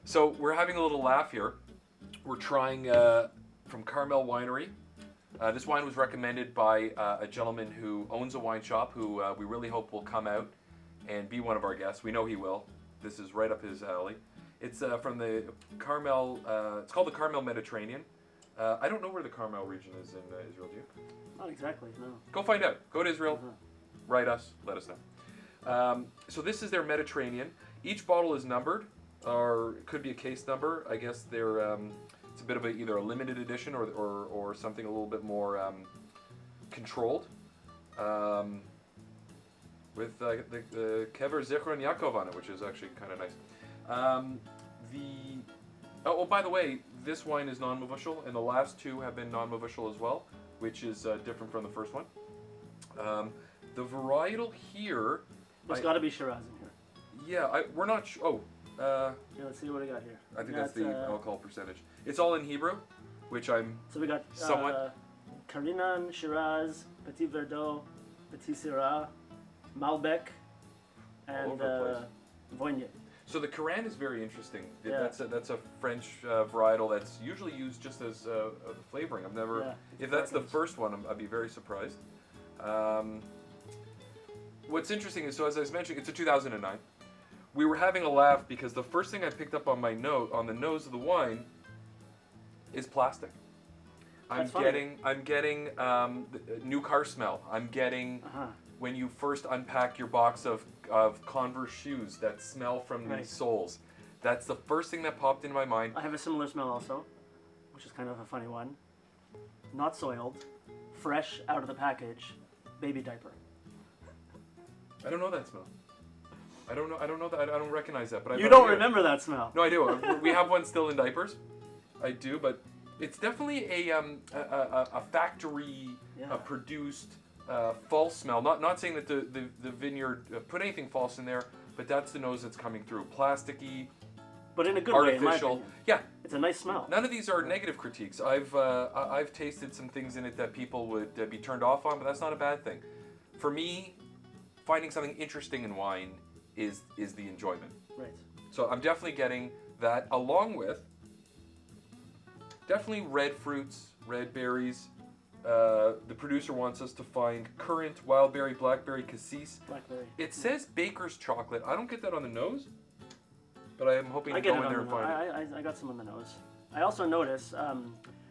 So we're having a little laugh here. We're trying from Carmel Winery. This wine was recommended by a gentleman who owns a wine shop who we really hope will come out and be one of our guests. We know he will. This is right up his alley. It's from the Carmel, it's called the Carmel Mediterranean. I don't know where the Carmel region is in Israel, do you? Not exactly, no. Go find out. Go to Israel, write us, let us know. So this is their Mediterranean. Each bottle is numbered, or it could be a case number. I guess they're, it's a bit of either a limited edition or something a little bit more controlled. With the Kever Zichron Yaakov on it, which is actually kind of nice. By the way, this wine is non-mevushal, and the last two have been non-mevushal as well, which is different from the first one. The varietal here... There's got to be Shiraz in here. Yeah, we're not sure. Yeah, let's see what I got here. I think that's the alcohol percentage. It's all in Hebrew, which I'm So we got somewhat... Karinan, Shiraz, Petit Verdot, Petit Syrah, Malbec, and Voignet. So the Caran is very interesting. Yeah. That's a French varietal that's usually used just as a flavoring. I've never... Yeah, if that's the first one, I'd be very surprised. What's interesting is, so as I was mentioning, it's a 2009. We were having a laugh because the first thing I picked up on on the nose of the wine is plastic. I'm getting new car smell. I'm getting when you first unpack your box of Converse shoes that smell from the soles. That's the first thing that popped into my mind. I have a similar smell also, which is kind of a funny one. Not soiled, fresh out of the package, baby diaper. I don't know that smell. I don't know that. I don't recognize that. But you don't remember that smell? No, I do. We have one still in diapers. I do, but it's definitely a factory produced false smell. Not saying that the vineyard put anything false in there, but that's the nose that's coming through. Plasticky, but in a good artificial. way, in my opinion. Yeah, it's a nice smell. None of these are negative critiques. I've tasted some things in it that people would be turned off on, but that's not a bad thing. For me, finding something interesting in wine is the enjoyment. Right. So I'm definitely getting that, along with definitely red fruits, red berries. The producer wants us to find currant, wild berry, blackberry, cassis. Blackberry. It says baker's chocolate. I don't get that on the nose, but I am hoping to go in there and find it. I got some on the nose. I also notice,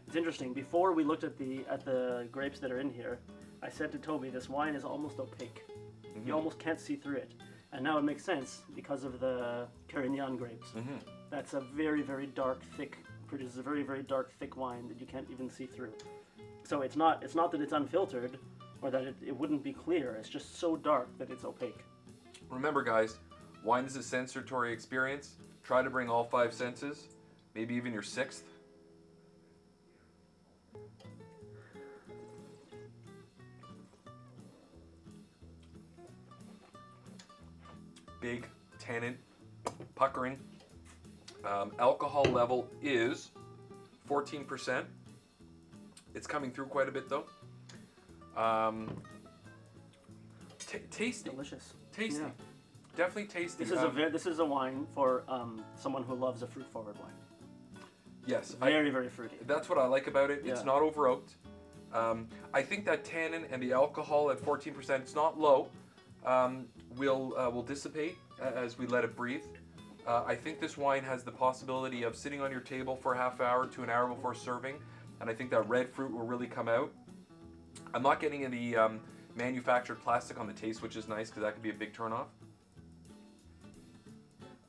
it's interesting, before we looked at the grapes that are in here, I said to Toby, this wine is almost opaque. You almost can't see through it. And now it makes sense because of the Carignan grapes. That's a very, very dark, thick, produces a very, very dark, thick wine that you can't even see through. So it's not that it's unfiltered or that it wouldn't be clear. It's just so dark that it's opaque. Remember, guys, wine is a sensory experience. Try to bring all 5 senses, maybe even your 6th. Big, tannin, puckering. Alcohol level is 14%. It's coming through quite a bit though. Tasty. Delicious. Tasty. Yeah. Definitely tasty. This is a wine for someone who loves a fruit-forward wine. Yes. Very, very fruity. That's what I like about it. Yeah. It's not over-oaked. I think that tannin and the alcohol at 14%, it's not low, will dissipate as we let it breathe. I think this wine has the possibility of sitting on your table for a half hour to an hour before serving, and I think that red fruit will really come out. I'm not getting any manufactured plastic on the taste, which is nice because that could be a big turnoff.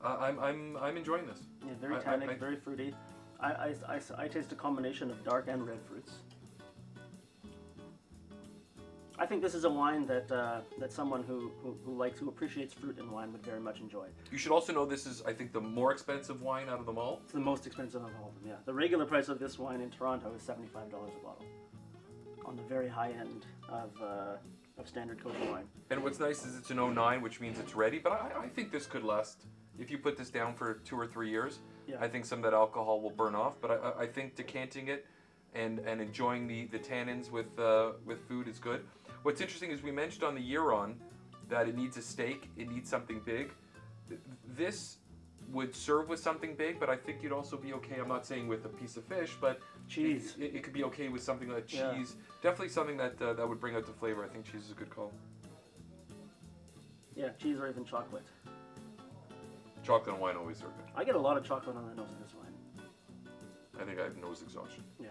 I'm enjoying this. Yeah, very tannic, very fruity. I taste a combination of dark and red fruits. I think this is a wine that someone who appreciates fruit in wine would very much enjoy. You should also know this is, I think, the more expensive wine out of them all. It's the most expensive of all of them, yeah. The regular price of this wine in Toronto is $75 a bottle, on the very high end of standard kosher wine. And what's nice is it's an 09, which means it's ready, but I think this could last. If you put this down for 2 or 3 years, I think some of that alcohol will burn off, but I think decanting it and enjoying the tannins with food is good. What's interesting is we mentioned on the year on that it needs a steak, it needs something big. This would serve with something big, but I think you'd also be okay. I'm not saying with a piece of fish, but Cheese. It could be okay with something like cheese. Yeah. Definitely something that that would bring out the flavor. I think cheese is a good call. Yeah, cheese or even chocolate. Chocolate and wine always are good. I get a lot of chocolate on the nose of this wine. I think I have nose exhaustion. Yeah.